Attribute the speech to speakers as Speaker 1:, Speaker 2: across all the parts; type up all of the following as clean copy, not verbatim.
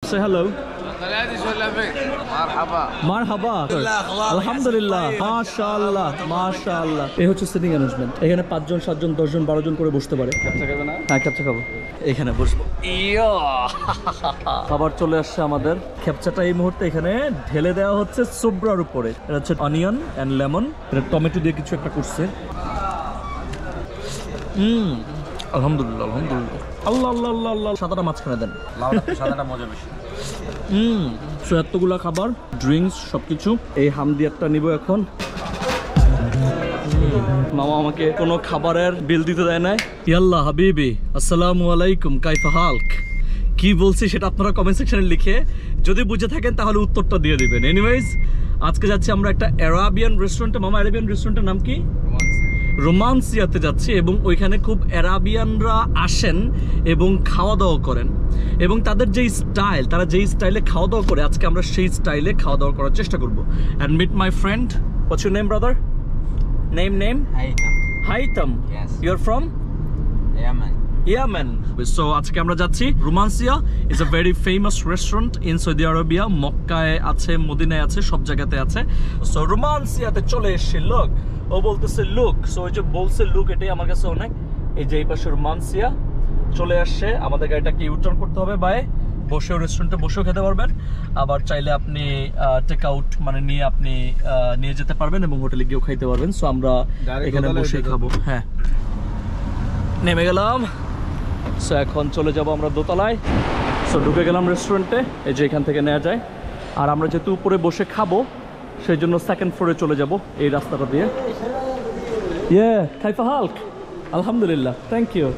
Speaker 1: Say hello.
Speaker 2: Marhaba.
Speaker 1: Marhaba. Alhamdulillah. Mashallah. Mashallah. এই হচ্ছে sitting arrangement. এখানে 5 জন 7 জন 10 জন 12 জন করে বসতে পারে।
Speaker 2: ক্যাপচা খাবে না?
Speaker 1: হ্যাঁ ক্যাপচা খাবো। এখানে বসবো। ইয়া! খাবার চলে আসছে আমাদের। ক্যাপচাটা এই মুহূর্তে এখানে ঢেলে দেওয়া হচ্ছে সোব্রার উপরে। এটা হচ্ছে অনিয়ন এন্ড লেমন। এটা টমেটো দিয়ে কিছু একটা করছে। আলহামদুলিল্লাহ আলহামদুলিল্লাহ। আল্লাহ আল্লাহ আল্লাহ আল্লাহ। সাদাটা মাঝখানে দেন।
Speaker 2: লাউডা সাদাটা মজা বেশি।
Speaker 1: সো এতগুলা খাবার, ড্রিঙ্কস সবকিছু। এই হামদিয়ারটা নিব এখন। মামা আমাকে কোনো খাবারের বিল দিতে দেয় নাই। ইয়াল্লাহ হাবিবি, আসসালামু আলাইকুম, কাইফা হালক। কি বলছি সেটা আপনারা কমেন্ট সেকশনে লিখে যদি বুঝে থাকেন তাহলে উত্তরটা দিয়ে দিবেন। এনিওয়েজ, আজকে যাচ্ছি আমরা একটা অ্যারাবিয়ান রেস্টুরেন্টে। মামা, অ্যারাবিয়ান রেস্টুরেন্টের নাম কি? রোমান্সিয়াতে যাচ্ছি এবং ওইখানে খুব অ্যারাবিয়ানরা আসেন এবং খাওয়া দাওয়া করেন এবং তাদের যেই স্টাইল, তারা যেই স্টাইলে খাওয়া দাওয়া করে, আজকে আমরা সেই স্টাইলে খাওয়া দাওয়া করার চেষ্টা করবো। And meet my friend. What's your name brother? Name Haitham. Your from Yemen. So আজকে আমরা যাচ্ছি Romansiah. Is a very famous restaurant in Saudi Arabia. মক্কায় আছে, মদিনায় আছে, সব জায়গাতে আছে। সো রোমান্সিয়াতে চলে এসেছি। লোক, ও বলতেছে লুক। সো ওই যে বলছে লুক, এটাই আমার কাছে অনেক। এই যে এই পাশে রোমান্সিয়া চলে আসছে। আমাদের গাড়িটাকে ইউটার্ন করতে হবে বাই। বসেও রেস্টুরেন্টে বসেও খেতে পারবেন, আবার চাইলে আপনি টেক আউট মানে নিয়ে আপনি নিয়ে যেতে পারবেন এবং হোটেলে গিয়েও খাইতে পারবেন। সো আমরা এখানে বসেই খাবো। হ্যাঁ, নেমে গেলাম। সো এখন চলে যাব আমরা দোতলায়। সো ঢুকে গেলাম রেস্টুরেন্টে। এই যে এখান থেকে নেওয়া যায়। আর আমরা যেহেতু উপরে বসে খাবো সেই জন্য সেকেন্ড ফ্লোরে চলে যাব এই রাস্তাটা দিয়ে। কাইফা হালক? আলহামদুলিল্লাহ, থ্যাংক ইউ।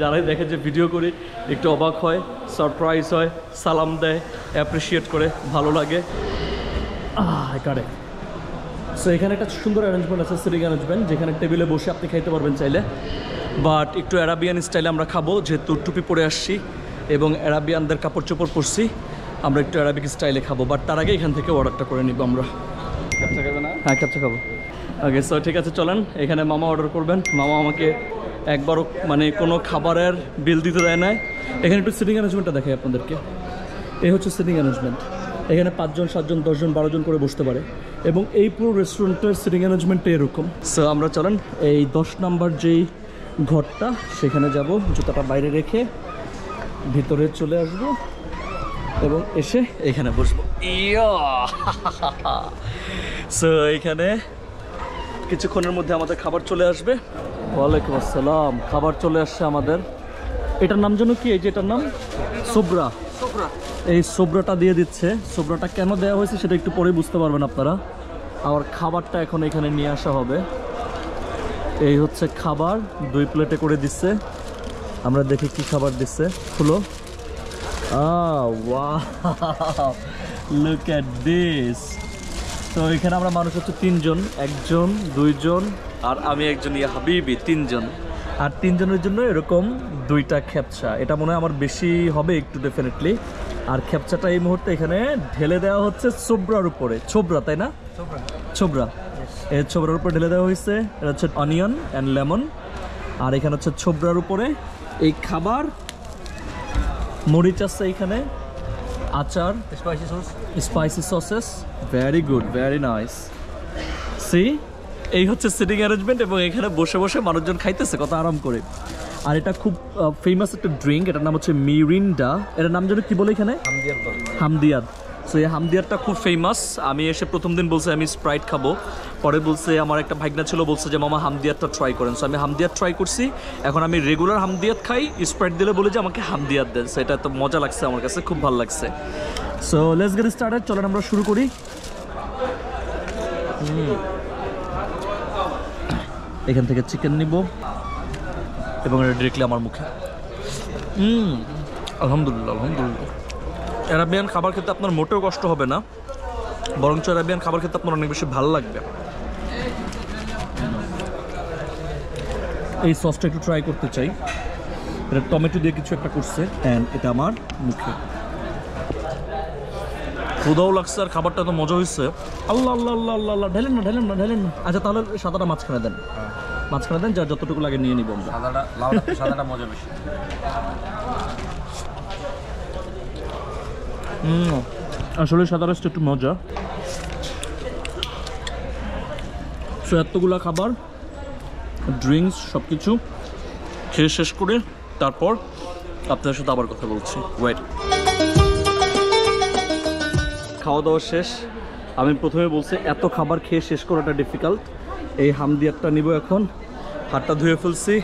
Speaker 1: যারাই দেখে যে ভিডিও করি একটু অবাক হয়, সারপ্রাইজ হয়, সালাম দেয়, অ্যাপ্রিসিয়েট করে, ভালো লাগে। কারেক্ট। সো এখানে একটা সুন্দর অ্যারেঞ্জমেন্ট আছে, সিটিং অ্যারেঞ্জমেন্ট, যেখানে টেবিলে বসে আপনি খাইতে পারবেন চাইলে। বাট একটু অ্যারাবিয়ান স্টাইলে আমরা খাবো, যেহেতু টুপি পরে আসছি এবং অ্যারাবিয়ানদের কাপড় চোপড় পরছি, আমরা একটু অ্যারাবিক স্টাইলে খাবো। বাট তার আগে এখান থেকে অর্ডারটা করে নিব আমরা।
Speaker 2: ক্যাপচা খাবে না?
Speaker 1: হ্যাঁ ক্যাপচা খাবো। ওকে, সো ঠিক আছে, চলেন। এখানে মামা অর্ডার করবেন। মামা আমাকে একবারও মানে কোনো খাবারের বিল দিতে দেয় নাই। এখানে একটু সিটিং অ্যারেঞ্জমেন্টটা দেখাই আপনাদেরকে। এই হচ্ছে সিটিং অ্যারেঞ্জমেন্ট। এখানে 5 জন 7 জন 10 জন 12 জন করে বসতে পারে এবং এই পুরো রেস্টুরেন্টের সিটিং অ্যারেঞ্জমেন্টটা এরকম। সো আমরা চলেন এই 10 নাম্বার যেই ঘরটা সেখানে যাব, জুতাটা বাইরে রেখে ভিতরে চলে আসব এবং এসে এখানে বসবো। সো এইখানে কিছুক্ষণের মধ্যে আমাদের খাবার চলে আসবে। ওয়ালাইকুম আসসালাম। খাবার চলে আসছে আমাদের। এটার নাম যেন কি? এই যে এটার নাম সোবরা। এই সোবরাটা দিয়ে দিচ্ছে। সোবরাটা কেন দেওয়া হয়েছে সেটা একটু পরে বুঝতে পারবেন আপনারা। আর খাবারটা এখন এখানে নিয়ে আসা হবে। এই হচ্ছে খাবার, 2 প্লেটে করে দিচ্ছে। আমরা দেখি কি খাবার দিচ্ছে। খুলো। Wow, look at this. তো এখানে আমরা মানুষ হচ্ছে 3 জন, 1 জন 2 জন আর আমি একজন, ইয়া হাবিবি, 3 জন। আর 3 জনের জন্য এরকম 2টা খেপচা। এটা মনে হয় আমার বেশি হবে একটু ডেফিনেটলি। আর খেপচাটা এই মুহূর্তে এখানে ঢেলে দেওয়া হচ্ছে সোব্রার উপরে। ছোবরা, তাই না? ছোবরা। এই ছোবরার উপরে ঢেলে দেওয়া হয়েছে। এটা হচ্ছে অনিয়ন অ্যান্ড লেমন। আর এখানে হচ্ছে ছোবরার উপরে এই খাবার, মরিচ আছে এখানে, আচার, spicy sauces. Very good, very nice. See, এই হচ্ছে সিটিং অ্যারেঞ্জমেন্ট এবং এখানে বসে বসে মানুষজন খাইতেছে কত আরাম করে। আর এটা খুব ফেমাস একটা ড্রিঙ্ক, এটার নাম হচ্ছে মিরিন্ডা। এটার নাম যেন কি বলে এখানে? হামদিয়াদ। সো এই হামদিয়ারটা খুব ফেমাস। আমি এসে প্রথম দিন বলছে আমি স্প্রাইট খাবো, পরে বলছে আমার একটা ভাগনা ছিল, বলছে যে মামা হামদিয়ারটা ট্রাই করেন। সো আমি হামদিয়ার ট্রাই করছি। এখন আমি রেগুলার হামদিয়াত খাই, স্প্রাইট দিলে বলে যে আমাকে হামদিয়াত দেন। সো এটা তো মজা লাগছে আমার কাছে, খুব ভালো লাগছে। So let's get started. চলেন আমরা শুরু করি। এখান থেকে চিকেন নিব এবং এটা ডিরেক্টলি আমার মুখে। আলহামদুলিল্লাহ আলহামদুলিল্লাহ। অ্যারাবিয়ান খাবার খেতে আপনার মোটেও কষ্ট হবে না, বরঞ্চ অ্যারাবিয়ান খাবার খেতে আপনার অনেক বেশি ভালো লাগবে। এই সসটা একটু ট্রাই করতে চাই। এটা টমেটো দিয়ে কিছু একটা করছে অ্যান্ড এটা আমার মুখে। ক্ষুধাও লাগছে আর খাবারটা তো মজা হয়েছে। আল্লাহ আল্লাহ আল্লাহ আল্লাহ আল্লাহ। ঢেলেন না ঢেলেন না ঢেলেন না। আচ্ছা তাহলে সাদাটা মাঝখানে দেন, মাঝখানে দেন, যার যতটুকু লাগে নিয়ে নিব আমরা।
Speaker 2: সাদাটা মজা বেশি।
Speaker 1: আসলে সাদা রাইসটা একটু মজা। সো এতগুলা খাবার, ড্রিঙ্কস সব কিছু খেয়ে শেষ করে তারপর আপনাদের সাথে আবার কথা বলছি। ওয়েট, খাওয়া দাওয়া শেষ। আমি প্রথমে বলছি এত খাবার খেয়ে শেষ করাটা ডিফিকাল্ট। এই হামদিয়ারটা নিব এখন, হাতটা ধুয়ে ফেলছি,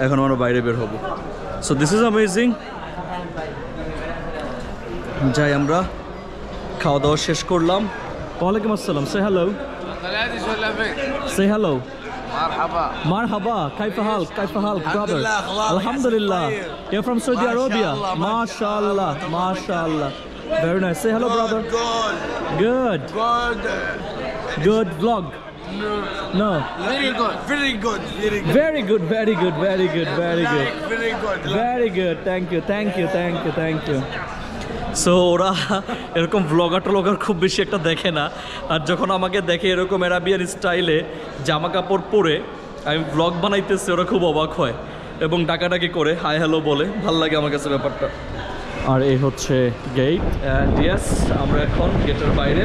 Speaker 1: এখন আমরা বাইরে বের হব। So this is amazing. যাই, আমরা খাওয়া দাওয়া শেষ করলাম। ওয়ালাইকুম আসসালাম, সে hello, say hello.
Speaker 3: مرحبا
Speaker 1: مرحبا، كيف حالك؟ كيف حالك brother؟ الحمد لله. You're from Saudi Arabia. ما شاء الله ما شاء الله. Very nice. Say hello brother. Good. Good vlog. No.
Speaker 3: very good
Speaker 1: Very good. Very good. Very good. Very good. Very good. Thank you. Thank you. Thank you. Thank you. So ওরা এরকম blogger খুব বেশি একটা দেখে না, আর যখন আমাকে দেখে এরকম অ্যারাবিয়ান স্টাইলে জামা কাপড় পরে আমি ব্লগ বানাইতেছি, ওরা খুব অবাক হয় এবং ডাকাডাকি করে, হাই হ্যালো বলে। ভাল লাগে আমার কাছে ব্যাপারটা। আর এই হচ্ছে গেট, অ্যান্ড ইয়েস আমরা এখন গেটের বাইরে।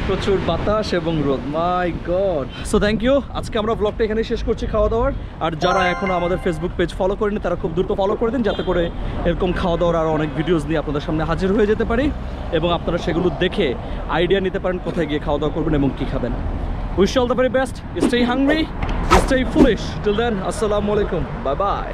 Speaker 1: প্রচুর বাতাস এবং রোদ, my god. So thank you. আজকে আমরা ব্লগটা এখানে শেষ করছি খাওয়া দাওয়ার। আর যারা এখনো আমাদের ফেসবুক পেজ ফলো করেনি তারা খুব দ্রুত ফলো করে দিন, যাতে করে এরকম খাওয়া দাওয়ার আরও অনেক ভিডিওস নিয়ে আপনাদের সামনে হাজির হয়ে যেতে পারি এবং আপনারা সেগুলো দেখে আইডিয়া নিতে পারেন কোথায় গিয়ে খাওয়া দাওয়া করবেন এবং কী খাবেন। Wish all the very best, stay hungry, stay foolish. Till then, আসসালামু আলাইকুম, বাই বাই।